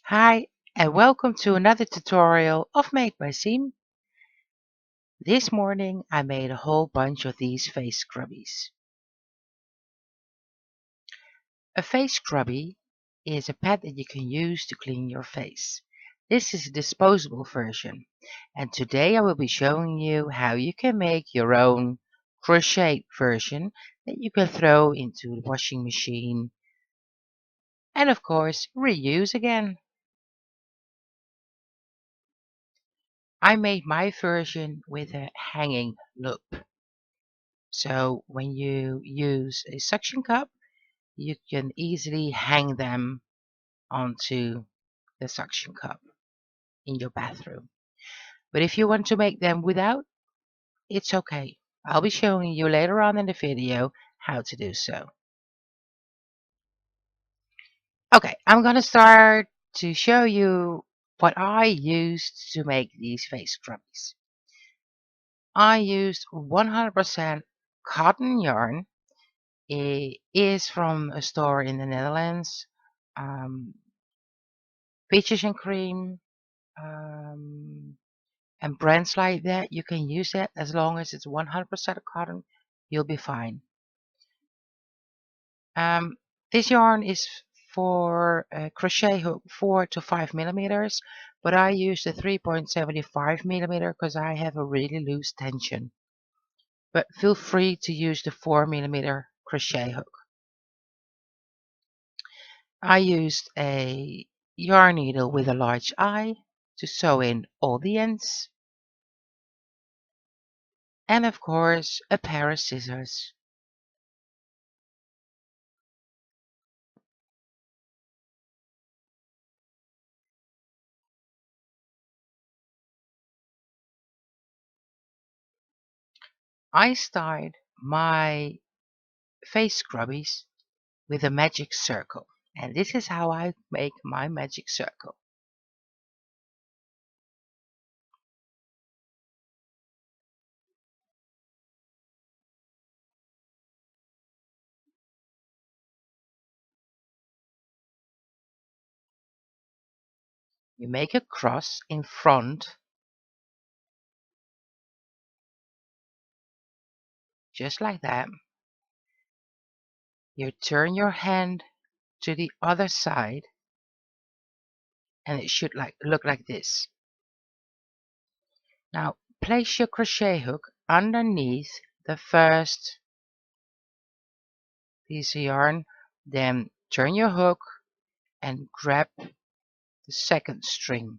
Hi, and welcome to another tutorial of Made by Siem. This morning I made a whole bunch of these face scrubbies. A face scrubby is a pad that you can use to clean your face. This is a disposable version, and today I will be showing you how you can make your own crochet version that you can throw into the washing machine and of course reuse again. I made my version with a hanging loop. So when you use a suction cup, you can easily hang them onto the suction cup in your bathroom. But if you want to make them without, it's okay. I'll be showing you later on in the video how to do so. Okay, I'm gonna start to show you what I used to make these face scrubbies. I used 100% cotton yarn. It is from a store in the Netherlands. Um, Peaches and cream, um, and brands like that. You can use that as long as it's 100% cotton. You'll be fine. Um, this yarn is for a crochet hook 4 to 5 millimeters, but I use the 3.75 millimeter because I have a really loose tension. But feel free to use the 4 millimeter crochet hook. I used a yarn needle with a large eye to sew in all the ends, and of course a pair of scissors. I started my face scrubbies with a magic circle, and this is how I make my magic circle. You make a cross in front, just like that. You turn your hand to the other side, and it should look like this. Now place your crochet hook underneath the first piece of yarn, then turn your hook and grab the second string,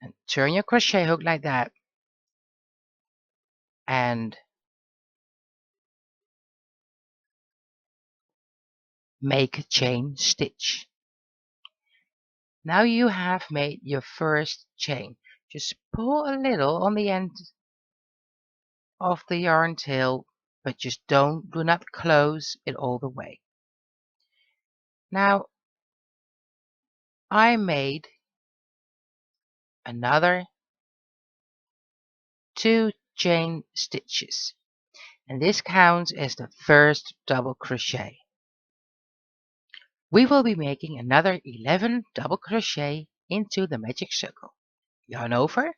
and turn your crochet hook like that, and make a chain stitch. Now you have made your first chain. Just pull a little on the end of the yarn tail, but just do not close it all the way. Now I made another 2 chain stitches, and this counts as the first double crochet. We will be making another 11 double crochet into the magic circle. Yarn over,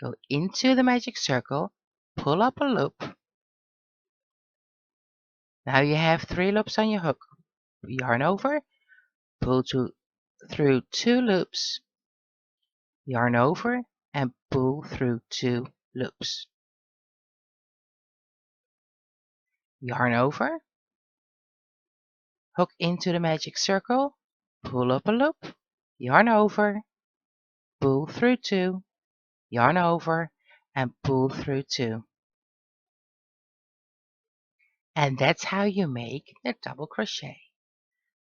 go into the magic circle, pull up a loop. Now you have 3 loops on your hook. Yarn over, pull through 2 loops, yarn over, and pull through 2 loops. Yarn over, hook into the magic circle, pull up a loop, yarn over, pull through 2, yarn over, and pull through 2. And that's how you make the double crochet.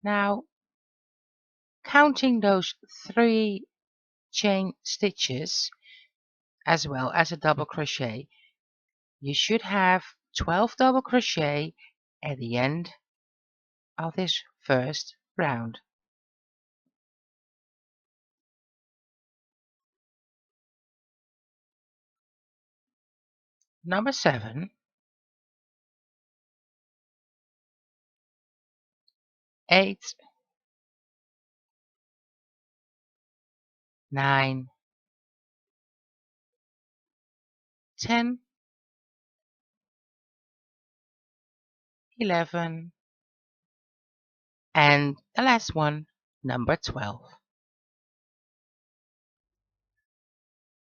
Now, counting those 3 chain stitches as well as a double crochet, you should have 12 double crochet at the end of this first round. Number 7, 8, 9, 10, 11, and the last one, number 12.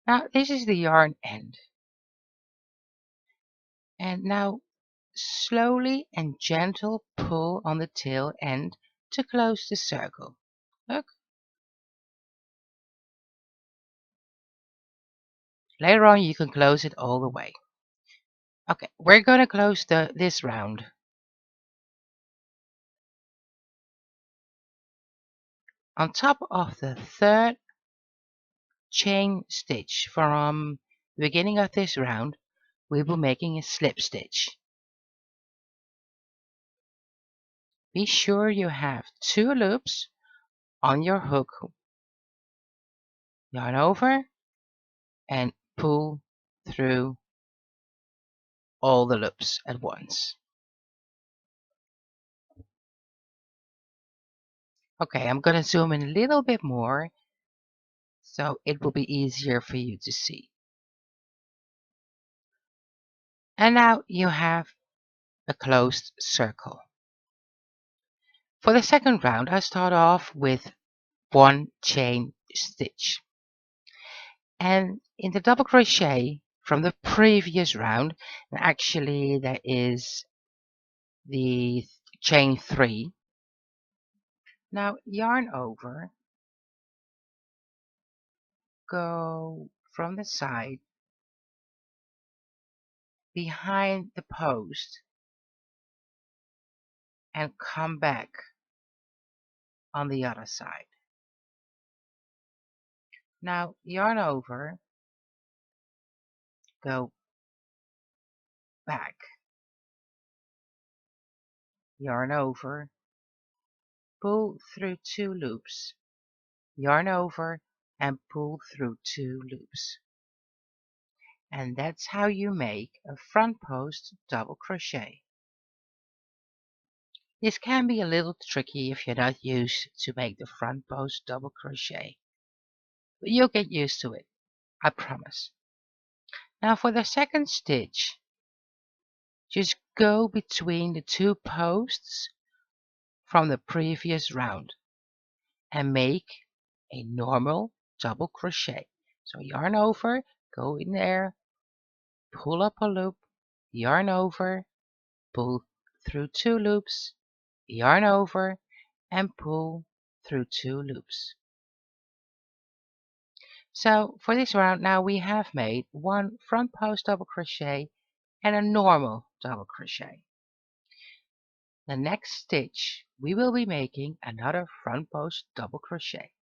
Now this is the yarn end. And now slowly and gentle pull on the tail end to close the circle. Look. Later on you can close it all the way. Okay, we're going to close this round. On top of the third chain stitch from the beginning of this round, we will be making a slip stitch. Be sure you have 2 loops on your hook. Yarn over and pull through all the loops at once. Okay, I'm going to zoom in a little bit more so it will be easier for you to see. And now you have a closed circle. For the second round, I start off with 1 chain stitch. And in the double crochet from the previous round, actually that is the chain 3. Now yarn over, go from the side behind the post and come back on the other side. Now yarn over, go back, yarn over, pull through 2 loops, yarn over and pull through 2 loops. And that's how you make a front post double crochet. This can be a little tricky if you're not used to make the front post double crochet, but you'll get used to it, I promise. Now for the second stitch, just go between the 2 posts from the previous round and make a normal double crochet. So yarn over, go in there, pull up a loop, yarn over, pull through 2 loops, yarn over and pull through 2 loops. So for this round now we have made 1 front post double crochet and a normal double crochet. The next stitch we will be making another front post double crochet.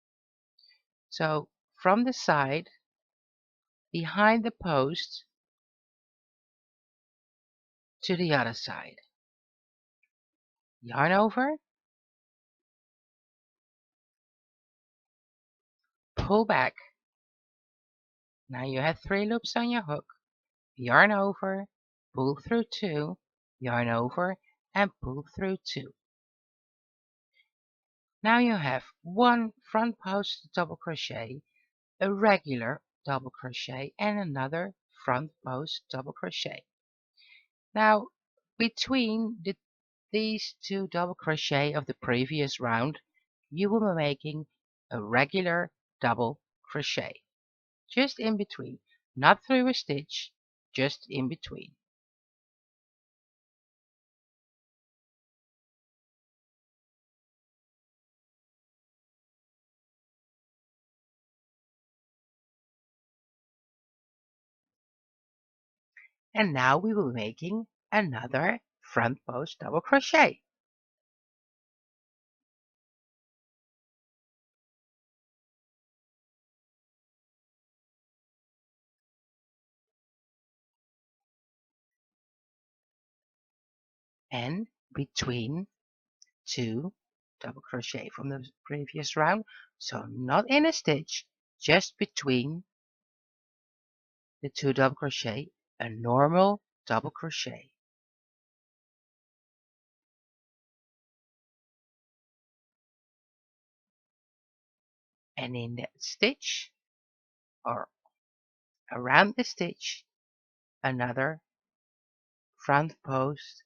So from the side behind the post to the other side, yarn over, pull back. Now you have 3 loops on your hook, yarn over, pull through 2, yarn over and pull through 2. Now you have 1 front post double crochet, a regular double crochet and another front post double crochet. Now between these 2 double crochet of the previous round, you will be making a regular double crochet. Just in between, not through a stitch, just in between. And now we will be making another front post double crochet. And between 2 double crochet from the previous round, so not in a stitch, just between the 2 double crochet, a normal double crochet. and in that stitch or around the stitch another front post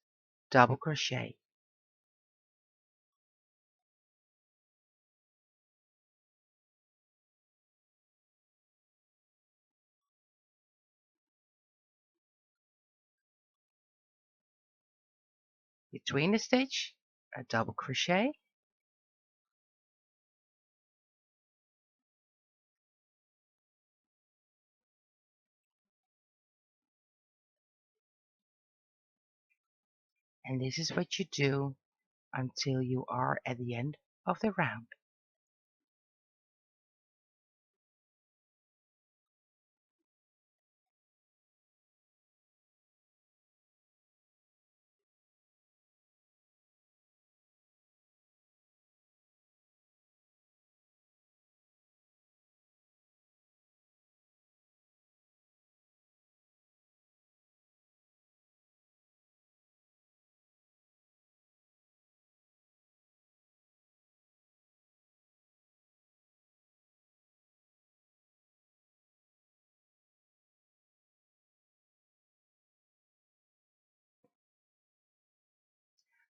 double crochet. Between the stitch a double crochet, and this is what you do until you are at the end of the round.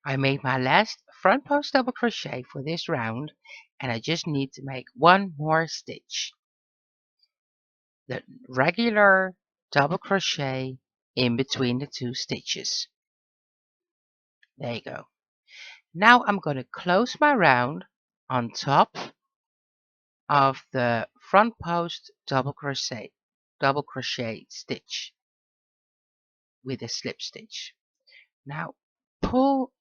I made my last front post double crochet for this round, and I just need to make one more stitch. The regular double crochet in between the two stitches. There you go. Now I'm going to close my round on top of the front post double crochet stitch with a slip stitch. Now pull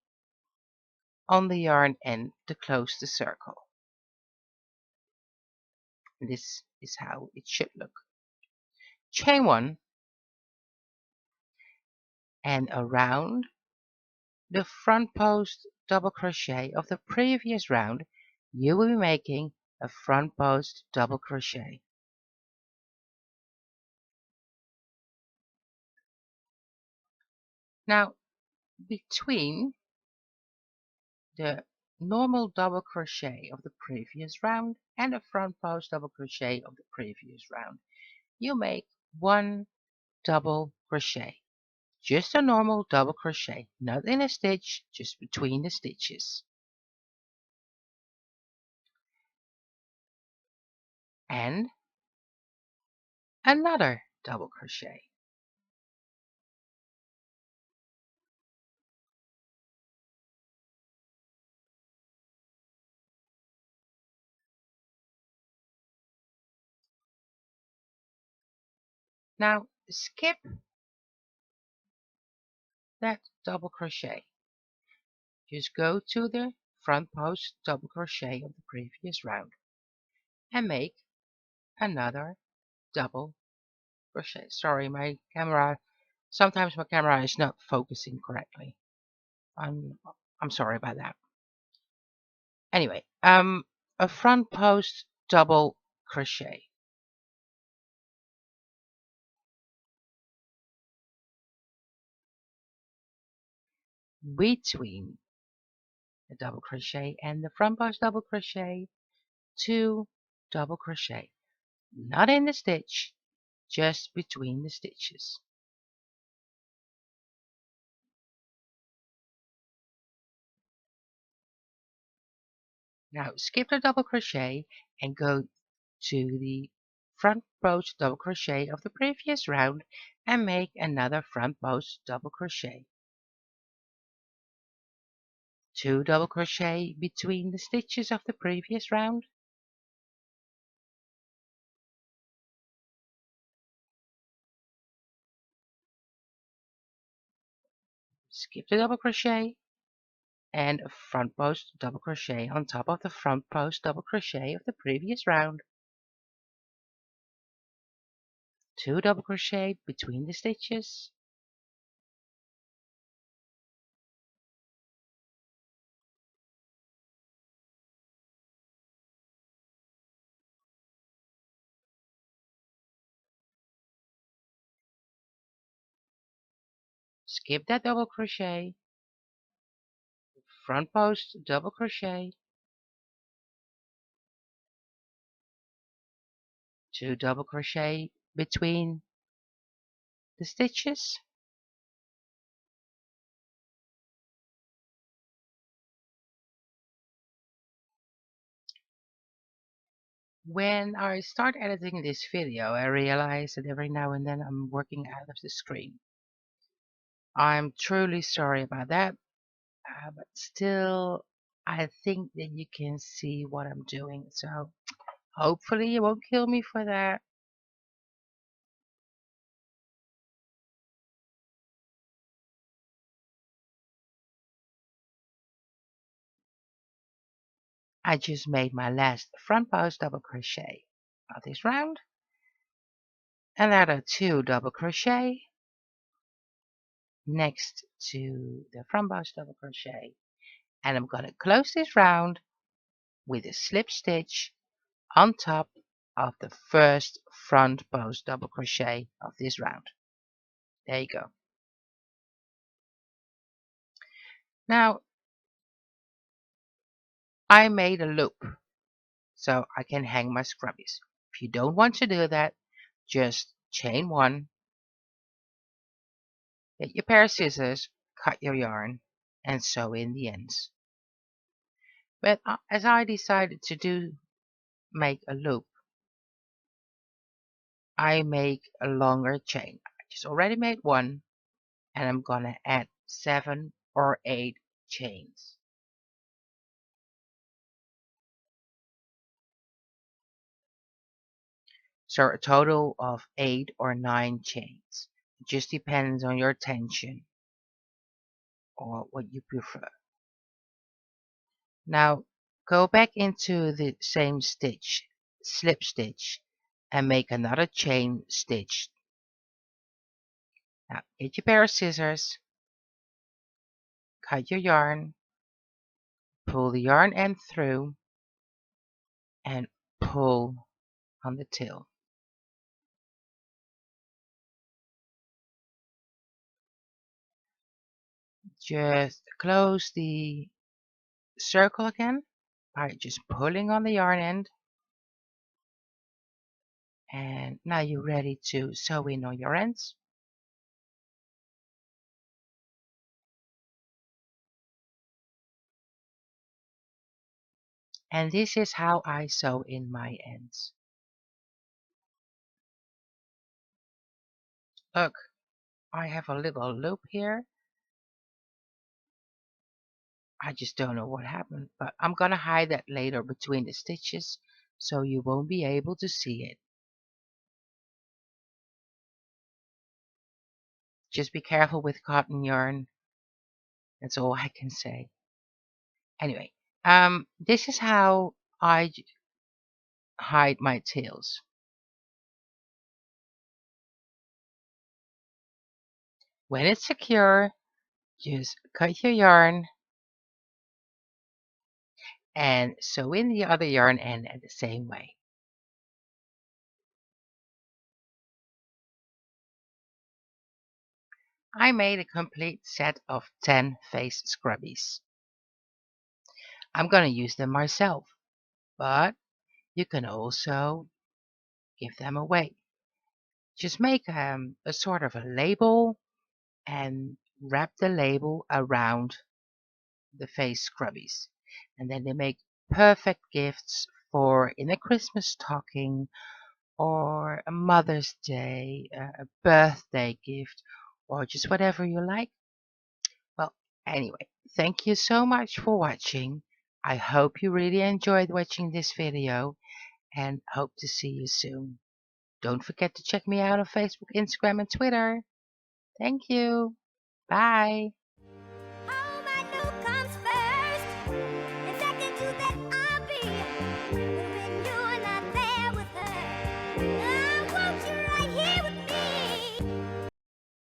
on the yarn end to close the circle. This is how it should look. Chain one, and around the front post double crochet of the previous round you will be making a front post double crochet. Now between the normal double crochet of the previous round and the front post double crochet of the previous round you make one double crochet. Just a normal double crochet, not in a stitch, just between the stitches. And another double crochet. Now skip that double crochet. Just go to the front post double crochet of the previous round and make another double crochet. Sorry, sometimes my camera is not focusing correctly. I'm sorry about that. Anyway, a front post double crochet. Between the double crochet and the front post double crochet, two double crochet, not in the stitch, just between the stitches. Now skip the double crochet and go to the front post double crochet of the previous round and make another front post double crochet. Two double crochet between the stitches of the previous round. Skip the double crochet and a front post double crochet on top of the front post double crochet of the previous round. Two double crochet between the stitches. Skip that double crochet, front post double crochet, to double crochet between the stitches. When I start editing this video, I realize that every now and then I'm working out of the screen. I'm truly sorry about that, but still, I think that you can see what I'm doing, so hopefully you won't kill me for that. I just made my last front post double crochet of this round, another 2 double crochet next to the front post double crochet, and I'm going to close this round with a slip stitch on top of the first front post double crochet of this round. There you go. Now I made a loop so I can hang my scrubbies. If you don't want to do that, just chain 1, get your pair of scissors, cut your yarn, and sew in the ends. But as I decided to make a loop, I make a longer chain. I just already made 1, and I'm gonna add 7 or 8 chains. So a total of 8 or 9 chains. It just depends on your tension or what you prefer. Now go back into the same stitch, slip stitch, and make another chain stitch. Now get your pair of scissors, cut your yarn, pull the yarn end through, and pull on the tail. Just close the circle again by just pulling on the yarn end, and now you're ready to sew in on your ends. And this is how I sew in my ends. Look, I have a little loop here. I just don't know what happened, but I'm gonna hide that later between the stitches so you won't be able to see it. Just be careful with cotton yarn. That's all I can say. Anyway, this is how I hide my tails. When it's secure, just cut your yarn and sew in the other yarn end the same way. I made a complete set of 10 face scrubbies. I'm going to use them myself, but you can also give them away. Just make a sort of a label and wrap the label around the face scrubbies. And then they make perfect gifts for in a Christmas stocking or a Mother's Day, a birthday gift, or just whatever you like. Well, anyway, thank you so much for watching. I hope you really enjoyed watching this video and hope to see you soon. Don't forget to check me out on Facebook, Instagram, and Twitter. Thank you. Bye.